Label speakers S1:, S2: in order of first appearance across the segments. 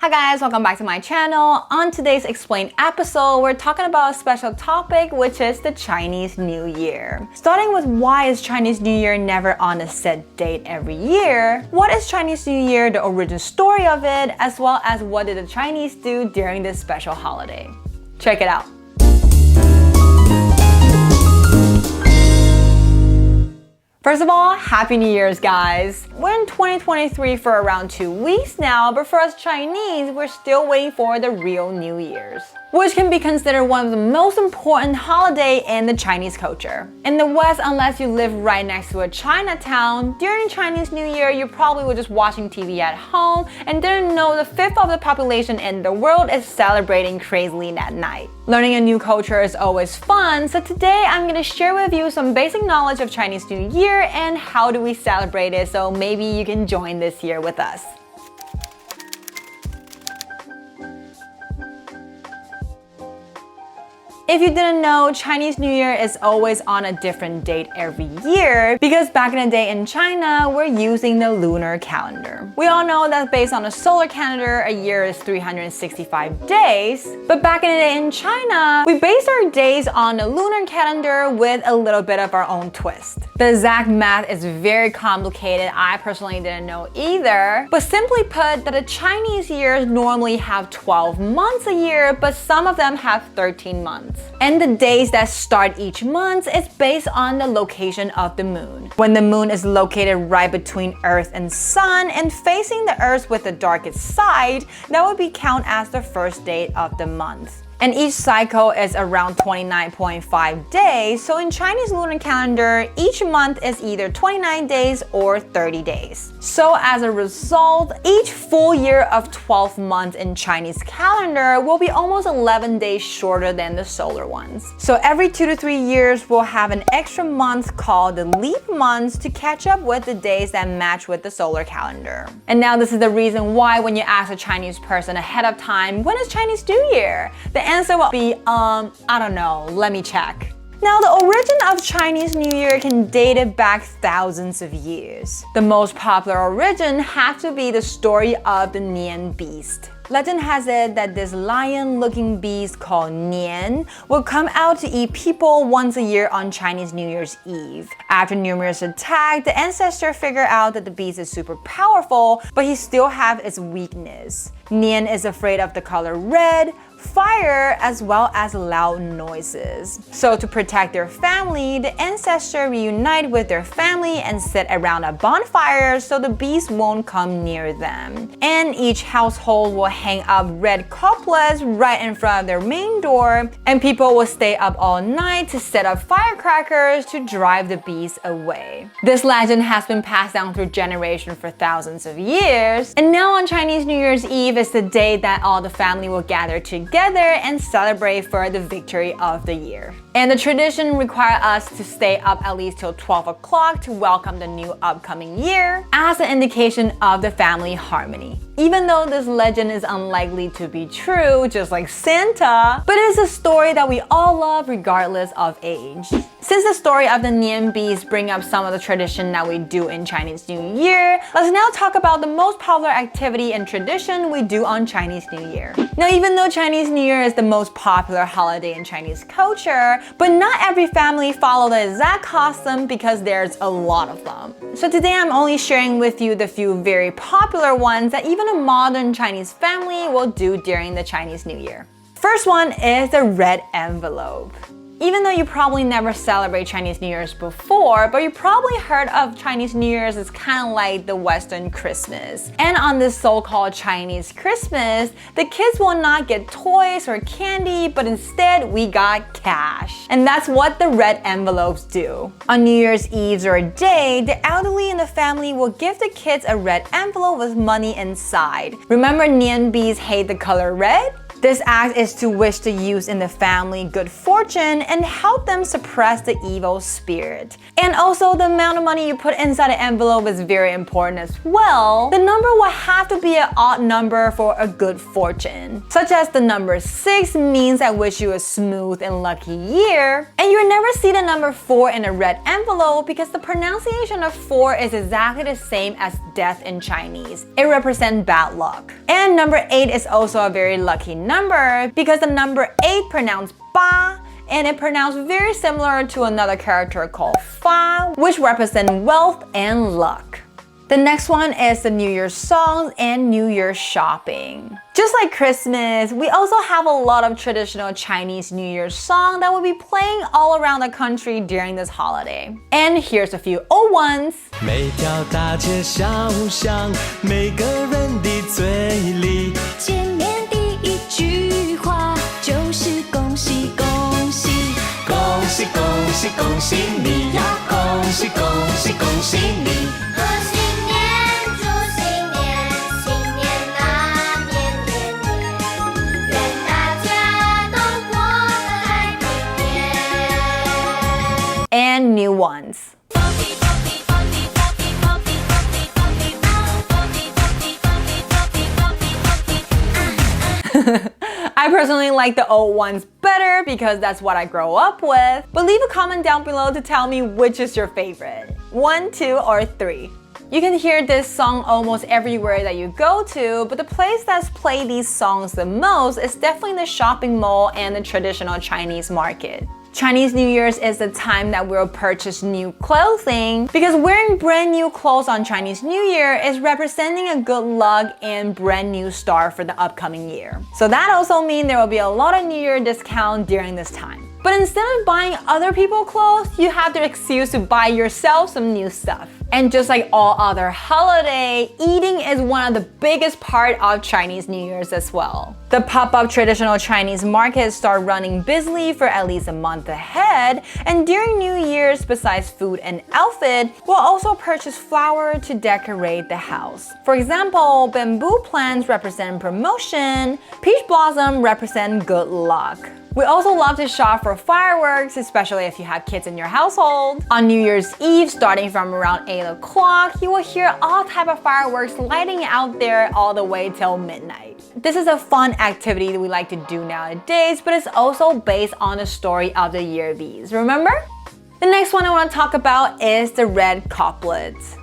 S1: Hi guys, welcome back to my channel. On today's Explained episode, we're talking about a special topic, which is the Chinese New Year. Starting with why is Chinese New Year never on a set date every year? What is Chinese New Year, the origin story of it, as well as what did the Chinese do during this special holiday? Check it out. First of all, Happy New Year's, guys! We're in 2023 for around 2 weeks now, but for us Chinese, we're still waiting for the real New Year's, which can be considered one of the most important holidays in the Chinese culture. In the West, unless you live right next to a Chinatown, during Chinese New Year, you probably were just watching TV at home and didn't know the fifth of the population in the world is celebrating crazily that night. Learning a new culture is always fun, so today I'm gonna share with you some basic knowledge of Chinese New Year and how do we celebrate it, so maybe you can join this year with us. If you didn't know, Chinese New Year is always on a different date every year because back in the day in China, we're using the lunar calendar. We all know that based on the solar calendar, a year is 365 days. But back in the day in China, we based our days on the lunar calendar with a little bit of our own twist. The exact math is very complicated. I personally didn't know either. But simply put, that the Chinese years normally have 12 months a year, but some of them have 13 months. And the days that start each month is based on the location of the moon. When the moon is located right between Earth and Sun and facing the Earth with the darkest side, that would be counted as the first day of the month. And each cycle is around 29.5 days, so in Chinese lunar calendar, each month is either 29 days or 30 days. So as a result, each full year of 12 months in Chinese calendar will be almost 11 days shorter than the solar ones. So every 2 to 3 years, we'll have an extra month called the leap months to catch up with the days that match with the solar calendar. And now this is the reason why when you ask a Chinese person ahead of time, when is Chinese New Year? The answer will be, I don't know, let me check. Now, the origin of Chinese New Year can date it back thousands of years. The most popular origin has to be the story of the Nian beast. Legend has it that this lion-looking beast called Nian will come out to eat people once a year on Chinese New Year's Eve. After numerous attacks, the ancestor figured out that the beast is super powerful, but he still has its weakness. Nian is afraid of the color red, fire, as well as loud noises. So to protect their family, the ancestor reunite with their family and sit around a bonfire so the beast won't come near them. And each household will hang up red couplets right in front of their main door, and people will stay up all night to set up firecrackers to drive the beast away. This legend has been passed down through generations for thousands of years, and now on Chinese New Year's Eve is the day that all the family will gather together and celebrate for the victory of the year. And the tradition requires us to stay up at least till 12 o'clock to welcome the new upcoming year as an indication of the family harmony. Even though this legend is unlikely to be true, just like Santa, but it is a story that we all love regardless of age. Since the story of the Nian beast bring up some of the tradition that we do in Chinese New Year, let's now talk about the most popular activity and tradition we do on Chinese New Year. Now, even though Chinese New Year is the most popular holiday in Chinese culture, but not every family follow the exact custom because there's a lot of them. So today I'm only sharing with you the few very popular ones that even a modern Chinese family will do during the Chinese New Year. First one is the red envelope. Even though you probably never celebrate Chinese New Year's before, but you probably heard of Chinese New Year's as kind of like the Western Christmas. And on this so-called Chinese Christmas, the kids will not get toys or candy, but instead we got cash. And that's what the red envelopes do. On New Year's Eve or day, the elderly in the family will give the kids a red envelope with money inside. Remember Nian bees hate the color red? This act is to wish to use in the family good fortune and help them suppress the evil spirit. And also, the amount of money you put inside the envelope is very important as well. The number will have to be an odd number for a good fortune, such as the number 6 means I wish you a smooth and lucky year. And you'll never see the number 4 in a red envelope because the pronunciation of 4 is exactly the same as death in Chinese. It represents bad luck. And number 8 is also a very lucky number because the number 8 pronounced ba, and it pronounced very similar to another character called fa, which represent wealth and luck. The next one is the New Year's songs and New Year's shopping. Just like Christmas, we also have a lot of traditional Chinese New Year's songs that will be playing all around the country during this holiday. And here's a few old ones.
S2: 每条大街小巷，每个人的嘴里，见面第一句话就是恭喜恭喜，恭喜恭喜恭喜你呀，恭喜恭喜恭喜你。
S3: 贺新年，祝新年，新年啊年年年，愿大家都过个 Happy 年。
S1: And new ones. I personally like the old ones better because that's what I grow up with. But leave a comment down below to tell me which is your favorite. 1, 2, or 3. You can hear this song almost everywhere that you go to, but the place that's played these songs the most is definitely the shopping mall and the traditional Chinese market. Chinese New Year's is the time that we'll purchase new clothing because wearing brand new clothes on Chinese New Year is representing a good luck and brand new start for the upcoming year. So that also means there will be a lot of New Year discount during this time. But instead of buying other people's clothes, you have the excuse to buy yourself some new stuff. And just like all other holiday, eating is one of the biggest part of Chinese New Year's as well. The pop-up traditional Chinese markets start running busily for at least a month ahead, and during New Year's, besides food and outfit, we'll also purchase flower to decorate the house. For example, bamboo plants represent promotion, peach blossom represent good luck. We also love to shop for fireworks, especially if you have kids in your household. On New Year's Eve, starting from around 8 o'clock, you will hear all type of fireworks lighting out there all the way till midnight. This is a fun activity that we like to do nowadays, but it's also based on the story of the year bees. Remember? The next one I want to talk about is the red couplets.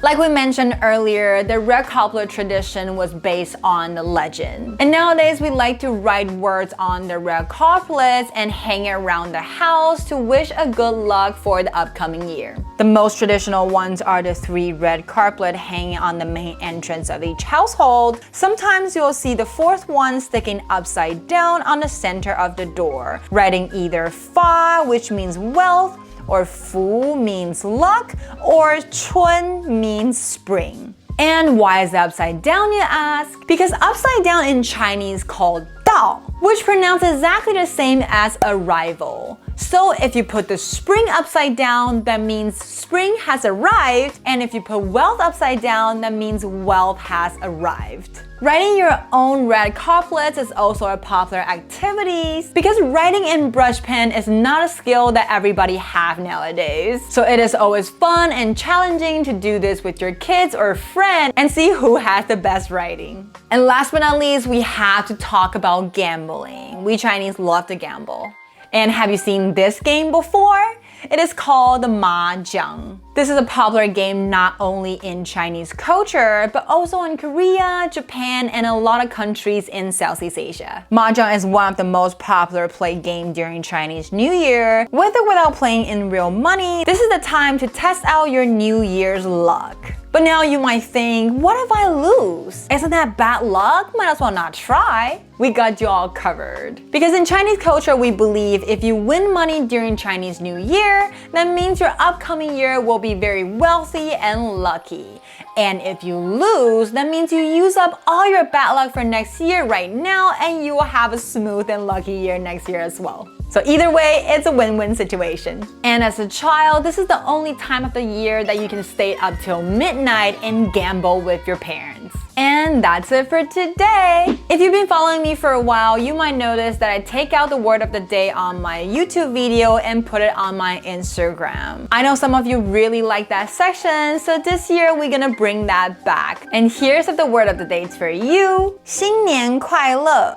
S1: Like we mentioned earlier, the red couplet tradition was based on the legend. And nowadays, we like to write words on the red couplets and hang it around the house to wish a good luck for the upcoming year. The most traditional ones are the 3 red couplets hanging on the main entrance of each household. Sometimes you'll see the 4th one sticking upside down on the center of the door, writing either fa, which means wealth, or fu means luck, or chun means spring. And why is it upside down, you ask? Because upside down in Chinese called dao, which pronounced exactly the same as arrival. So if you put the spring upside down, that means spring has arrived, and if you put wealth upside down, that means wealth has arrived. Writing your own red couplets is also a popular activity because writing in brush pen is not a skill that everybody have nowadays. So it is always fun and challenging to do this with your kids or friends and see who has the best writing. And last but not least, we have to talk about gambling. We Chinese love to gamble. And have you seen this game before? It is called the Mahjong. This is a popular game not only in Chinese culture, but also in Korea, Japan, and a lot of countries in Southeast Asia. Mahjong is one of the most popular played games during Chinese New Year. With or without playing in real money, this is the time to test out your New Year's luck. But now you might think, what if I lose? Isn't that bad luck? Might as well not try. We got you all covered. Because in Chinese culture, we believe if you win money during Chinese New Year, that means your upcoming year will be very wealthy and lucky. And if you lose, that means you use up all your bad luck for next year right now, and you will have a smooth and lucky year next year as well. So either way, it's a win-win situation. And as a child, this is the only time of the year that you can stay up till midnight and gamble with your parents. And that's it for today. If you've been following me for a while, you might notice that I take out the word of the day on my YouTube video and put it on my Instagram. I know some of you really like that section, so this year we're gonna bring that back. And here's the word of the day for you. 新年快乐.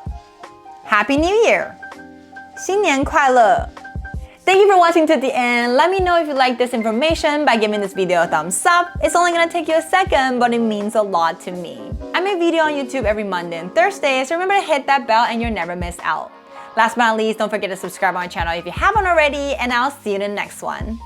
S1: Happy New Year. 新年快乐. Thank you for watching to the end. Let me know if you like this information by giving this video a thumbs up. It's only gonna take you a second, but it means a lot to me. I make video on YouTube every Monday and Thursday, so remember to hit that bell and you'll never miss out. Last but not least, don't forget to subscribe on my channel if you haven't already, and I'll see you in the next one.